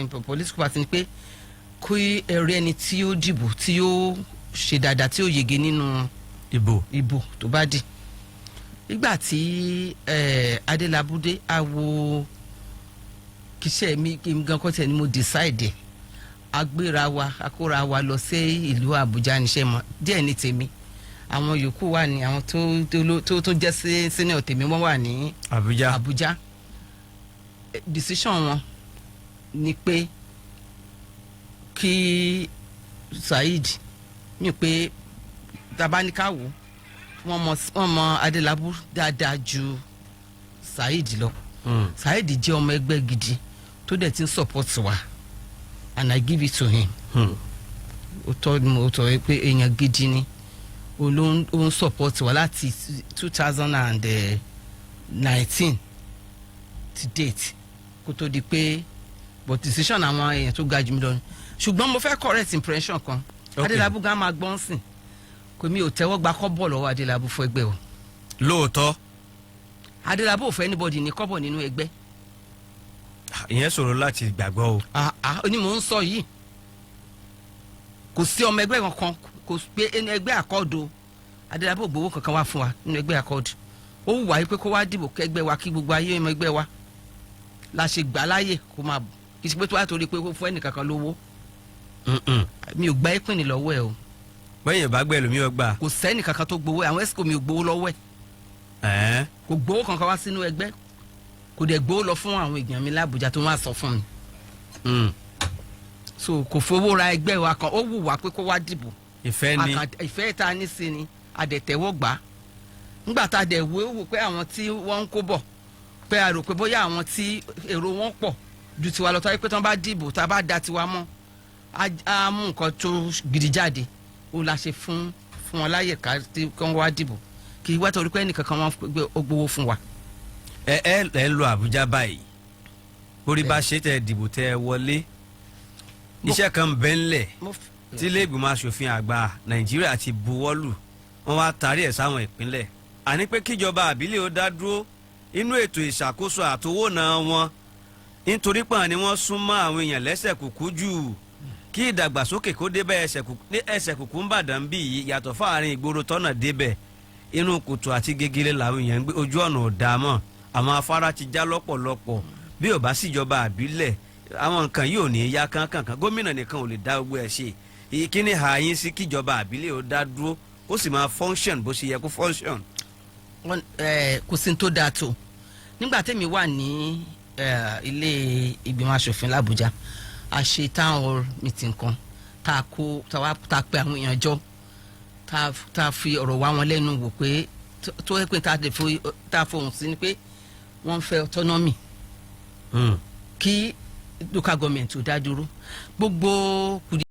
political party ni pé kí ẹ̀rí ẹni tí ó dìbò tí ó ṣe dáadáa tí ó yege nínú ìbò tó bá dì. Nígbà tí Adelabu dé àwo kíṣẹ́ mi gan kọ́ tẹ̀ ni mo decide agbéra wa akóra wa lọ sí ìlú Àbújá níṣẹ́ mọ́ díẹ̀ ní tèmi àwọn yòókù wà ní àwọn tó jẹ́ senior tèmi wọ́n wà ní Àbújá. Decision wọn ni pé kí Saheed mi pé tabanikawo wọ́n mọ Adelabu dáadáa ju Saheed lọ. Saheed jẹ́ ọmọ ẹgbẹ́ gidi tó dẹ̀ ti ń support wa and I give it to him. Ó tọ́ pé èèyàn gidi ni ó ń support wa láti 2019 to date kó tó di pé but decision àwọn èèyàn tó ga jù mí lọ ni ṣùgbọ́n mo fẹ́ correct impression kan. Adelabu gan máa gbọ́n sìn kò mi ò tẹ́wọ́ gba kọ́bọ̀ lọ́wọ́ Adelabu fún ẹgbẹ́ o. Lóòótọ́. Adelabu ò fẹ́ anybody ní kọ́bọ̀ nínú ẹgbẹ́. Ìyẹn ṣòro láti gbàgbọ́ o. Ni mò ń sọ yìí kò sí ọmọ ẹgbẹ́ kankan kò pé ẹgbẹ́ àkọ́ọ̀dù Adelabu gbowó kankan wá fún wa nínú ẹgbẹ́ àkọ́ọ̀dù ó wù wá pé kó wá dìbò kẹgbẹ́ wa kí gbogbo ayé ọmọ ẹgbẹ́ wa la ṣe gbà láàyè kó máa bọ̀ kì í ṣe pé tó wá torí pé kó fún ẹnìkankan lówó. Mi ò gba ìpín ní lọ́wọ́ ẹ o. Bẹ́ẹ̀ bá gbẹ́ lómi ọgbà. Kò sẹ́ni kankan tó gbowó àwọn ẹ̀sìkò mi ò gbowó lọ́wọ́ ẹ̀. Kò gbowó kankan wá sínú ẹgbẹ́ kò dẹ̀ gbowó lọ fún àwọn èèyàn mi l'Àbújá tó wá sọ fún mi. So kò fowó ra ẹgbẹ́ wa kan ó wù wá pé kó wá dìbò. Ìfẹ́ ni. Ìfẹ́ tá a ní sí ni adẹ̀tẹ̀wọ́ gbà. Nígbà tá a dẹ̀ wò pé àwọn tí wọ́n ń kó bọ̀ pé a rò pé bóyá àwọn tí èrò wọn pọ̀ ju tiwa lọ tó yẹ pé tí wọ́n bá dìbò tá a bá da tiwa mọ́ a mú nǹkan tó gidi jáde ó la ṣe fún wọn láyè ká tí wọ́n wá dìbò kì í wá torí pé ẹnìkankan wọn gbé gbowó fún wa. ẹ lọ Àbújá báyìí orí bá ṣe tẹ dìbò tẹ wọlé iṣẹ́ kan bẹ́ ńlẹ̀ tí ilé ìgbìmọ̀ asòfin àgbà Nàìjíríà ti buwọ́lù wọ́n wá tarí ẹ̀ sáwọn ìpínlẹ̀ àní pé kíjọba àbílẹ̀ ó dá dúró inú ètò ìṣàkóso àtowónà wọn nítorí pé ni wọ́n súnmọ́ àwọn èèyàn lẹ́sẹ̀ kúkú jù kí ìdàgbàsókè kó débẹ̀ ẹsẹ̀ kúkú ń bàdàn bí yìí yàtọ̀ fáàrin ìgboro tọ́nà débẹ̀ inú kòtò àti gegele làwọn èèyàn ń gbé ojú ọ̀nà ọ̀dà mọ́ àwọn afárá ti já lọ́pọ̀lọpọ̀ bí ò bá síjọba àbílẹ̀ àwọn nǹkan yìí ò ní yá kánkànkan gómìnà nìkan ò lè dá gbogbo ẹ̀ ṣe ìkíní ààyè sí kíjọba àbílẹ̀ ó dá dúró ó sì máa function bó ṣe yẹ kó function. Kò sí tó dáa tó nígbà tẹ́mi wà ní ilé ìgbìmọ̀ asòfin l'Àbújá a ṣe town hall meeting kan tá a pe àwọn èèyàn jọ tá a fi ọ̀rọ̀ wá wọn lẹ́nu wò pé tó yẹ pé tá a fohùn sí ni pé wọ́n ń fẹ́ autonomy kí local government ò dá dúró gbogbo